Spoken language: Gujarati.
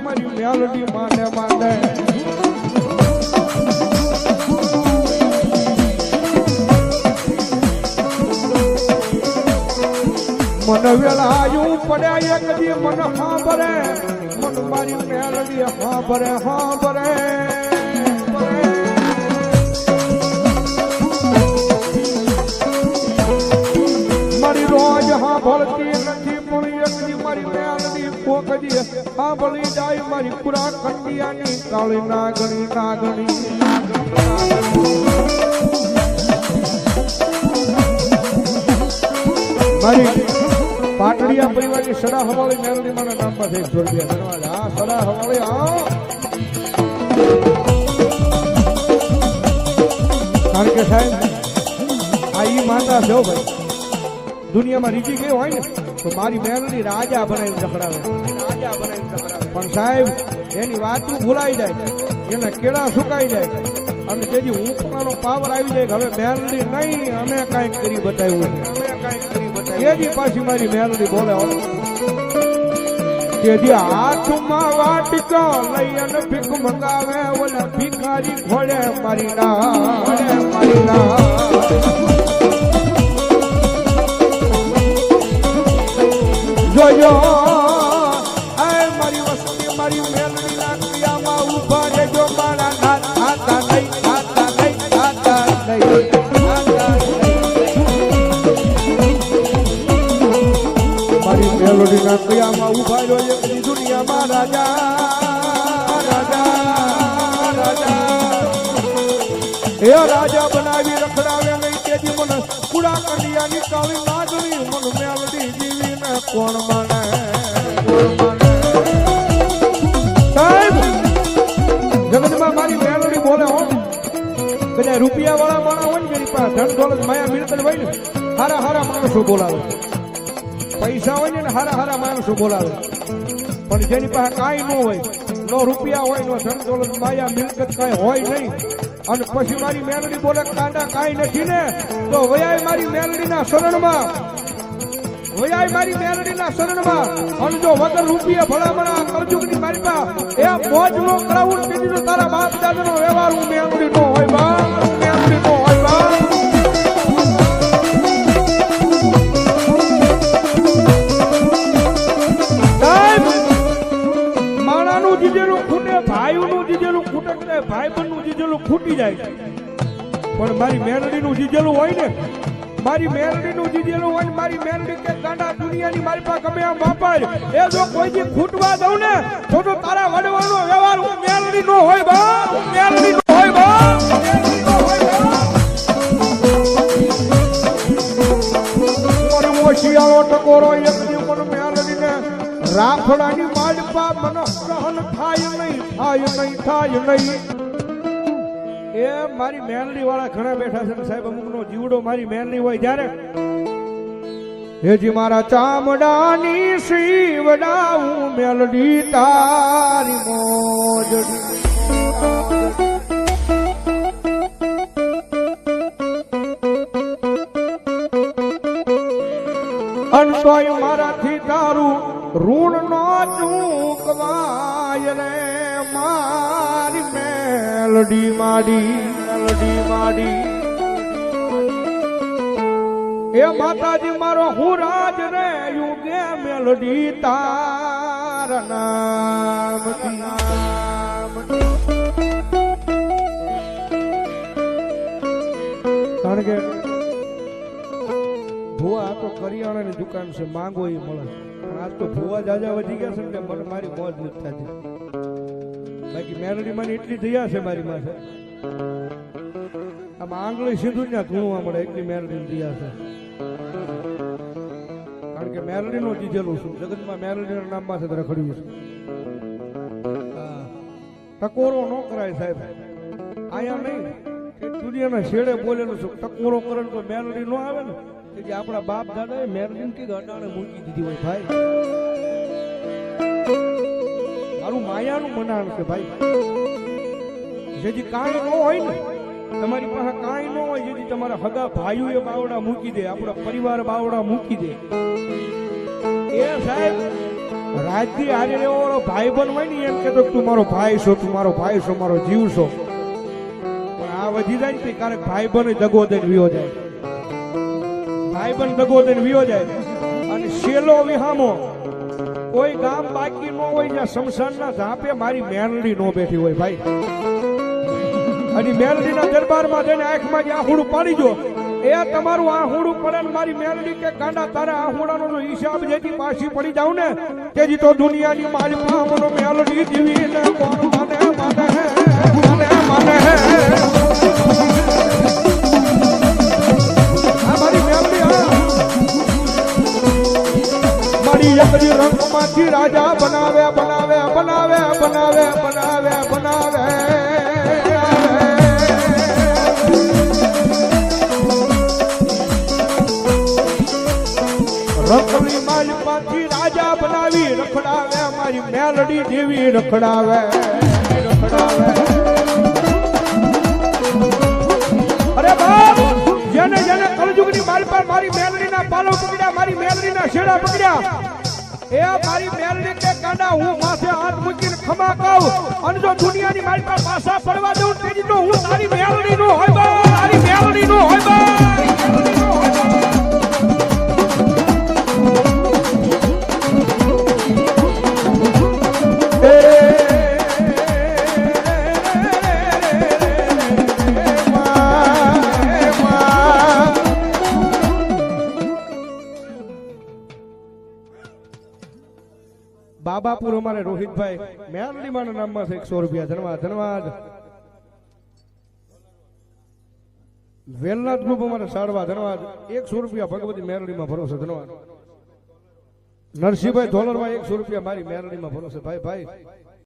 મારી મેલડી માને માને મન વેલાયું પડ્યા એક દી મન સાંભળે મન મારી મેલડી સાંભળે સાંભળે મારી રોજ સાંભળતી નથી પણ એક દી મારી મેલડી કોક દી સાંભળી જાય મારી પુરા ખંડિયાની કાળી નાગણી નાગણી મારી પાટડિયા પરિવારની સડા હવાળી મેલડી મારા નામમાં છે જોડ્યા ધન્યવાદ હા સડા હવાળી હા કારણ કે સાહેબ આ ઈ માતા છો ભાઈ દુનિયામાં રીજી ગઈ હોય ને તો મારી મેલડી રાજા બનાવીને ચકડાવે પણ સાહેબ એની વાતું ભૂલાઈ જાય એના કેળા સુકાઈ જાય અને તેથી ઊંચવાનો પાવર આવી જાય હવે મેલડી નહીં અમે કાંઈક કરી બતાવ્યું એજી પાછી મારી મેલડી બોલે તેથી હાથમાં વાટકો લઈ અને ભીખ મંગાવે ઓલા ભિખારી ખોળે મારી ના જોજો મારી વસ્તી મારી મેલડી ના ક્રિયામાં ઉભા રહેજો મારા ખાતા નહીં મેલોડી ના ક્રિયામાં ઉભા રહ્યો એક દુનિયામાં રાજા એ રાજા બનાવી રખડાવે નહીં તેથી મને પુરા કંડિયાની કાળી નાગણી મન મેલડી જીવીને કોણ માને સાહેબ જગતમાં મારી મેલડી બોલે હો બધા રૂપિયા વાળા માણા હોય ને જેની પાસે ધન દોલત માયા મિલકત હોય ને હારા હારા માણસો બોલાવે પૈસા હોય ને હારા હારા માણસો બોલાવે પણ જેની પાસે કાંઈ ન હોય નો રૂપિયા હોય નો ધન દોલત માયા મિલકત કાંઈ હોય નહીં અને પછી મારી મેલડી બોલે કાંડા કાંઈ નથી ને તો વયાય મારી મેલડીના શરણમાં અને જો વગર રૂપિયા ભલામણા કરજુકની મારી પાસે એ મોજ નો કરાવું કીધું તારા બાપ દાદાનો વ્યવહાર હું મેલડી નો હોય બા મેલડી નો હોય બા જીજેલું ખૂટે ભાઈનું જીજેલું ખૂટે ભાઈ બંધનું જીજેલું ખૂટી જાય પણ મારી મેલડીનું જીજેલું હોય ને મારી મેલડીનું જીજેલું હોય ને મારી મેલડી કે ગાંડા દુનિયાની મારી પાસે ગમે આમ વાપર એ જો કોઈ દી ખૂટવા દઉં ને તો તારા વડવાનો વ્યવહાર હું મેલડી નો હોય બા મેલડી નો હોય બા મારી મોશિયાળો ટકોરો એક દિવસ મેલડીને રાખડાની માલપા મન સહન થાય નહીં એ મારી મેલડી વાળા ઘણા બેઠા છે ને સાહેબ અમુકનો જીવડો મારી મેલડી હોય જ્યારે હેજી મારા ચામડાની શીવડાવું મેલડી તારી મોજડી અંતોય મારાથી તારું ઋણ નો ચૂકવાય રે મારી મેલડી માડી એ માતાજી મારો હું રાજ રે યુગે મેલડી તારા નામ કારણ કે ભુવા તો કરિયાણાની દુકાન છે માંગો એ મળે આજ તો ભુવા જાજા વધી ગયા છે ને મને મારી મોજ નથી થતી બાકી મેલડી મને એટલી દયા છે મારી માથે આમ આંગળી સીધું ને ધૂણવા મળે એટલી મેલડી દયા છે કારણ કે મેલડી નો જીજેલું છું જગતમાં મેલડી ના નામ પાસે રખડ્યું છે ટકોરો ન કરાય સાહેબ આયા નહીં દુનિયાના છેડે બોલેલું છું ટકોરો કરે તો મેલડી નો આવે ને કે આપણા બાપ દાદા એ મેલડી કે અડાણે મૂકી દીધી હોય ભાઈ મારું માયાનું મનાણ છે ભાઈ જેથી કાંઈ ન હોય ને તમારી પાસે કાંઈ ન હોય જેથી તમારા હગા ભાઈઓ એ બાવડા મૂકી દે આપણા પરિવાર બાવડા મૂકી દે એ સાહેબ રાજથી હારી રહેવો વાળો ભાઈ બન હોય ને એમ કેતો તું મારો ભાઈ છો, તું મારો ભાઈ છો, મારો જીવ છો. પણ આ વધી જાય ને ક્યારેક ભાઈ બન દગો દઈને વિયો જાય, ભાઈ બન દગો દઈને વિયો જાય. અને શેલો વિહામો કોઈ ગામ બાકી ન હોય જ્યાં શમશાનના ઝાપે મારી મેરડી નો બેઠી હોય ભાઈ. અને મેરડીના દરબારમાં જઈને આંખમાં જે આહુડું પાડી જો એ તમારું આહુડું પડે ને મારી મેરડી કે ગાંડા તારા આહુડાનો જો હિસાબ જેથી પાછી પડી જાવ ને તેજી તો દુનિયાની મારી પામનો મેરડી જીવી ને કોણ માને માને માને માને. આ મારી મેરડી મારી એકલી રંગમાંથી રાજા બનાવે બનાવે બનાવે બનાવે બનાવે બનાવે. રંગલી માલમાંથી રાજા બનાવી રખડાવે મારી મેલડી દેવી રખડાવે રખડાવે. અરે બાપ જેને જેને કળજુગની મારી પર મારી મેલડીના પાલો પકડ્યા, મારી મેલડીના છેડા પકડ્યા, એ મારી મેલડી કે કાંડા હું માથે હાથ મૂકીને ખમા કહું. અને જો દુનિયાની મારી પર પાછા પડવા દઉં તેની તો હું તારી મેલડી નો હોય બા, તારી મેલડી નો હોય બા. બાબાપુર અમારે રોહિતભાઈ મેરડીમાં નામમાં છે 100 રૂપિયા. ધન્યવાદ ધન્યવાદ. વેલનાથ ગ્રુપ અમારે સારવા ધન્યવાદ. 100 રૂપિયા ભગવતી મેરડીમાં ભરોસે ધન્યવાદ. નરસિંહભાઈ ધોલરભાઈ 100 રૂપિયા મારી મેરડીમાં ભરોસે. ભાઈ ભાઈ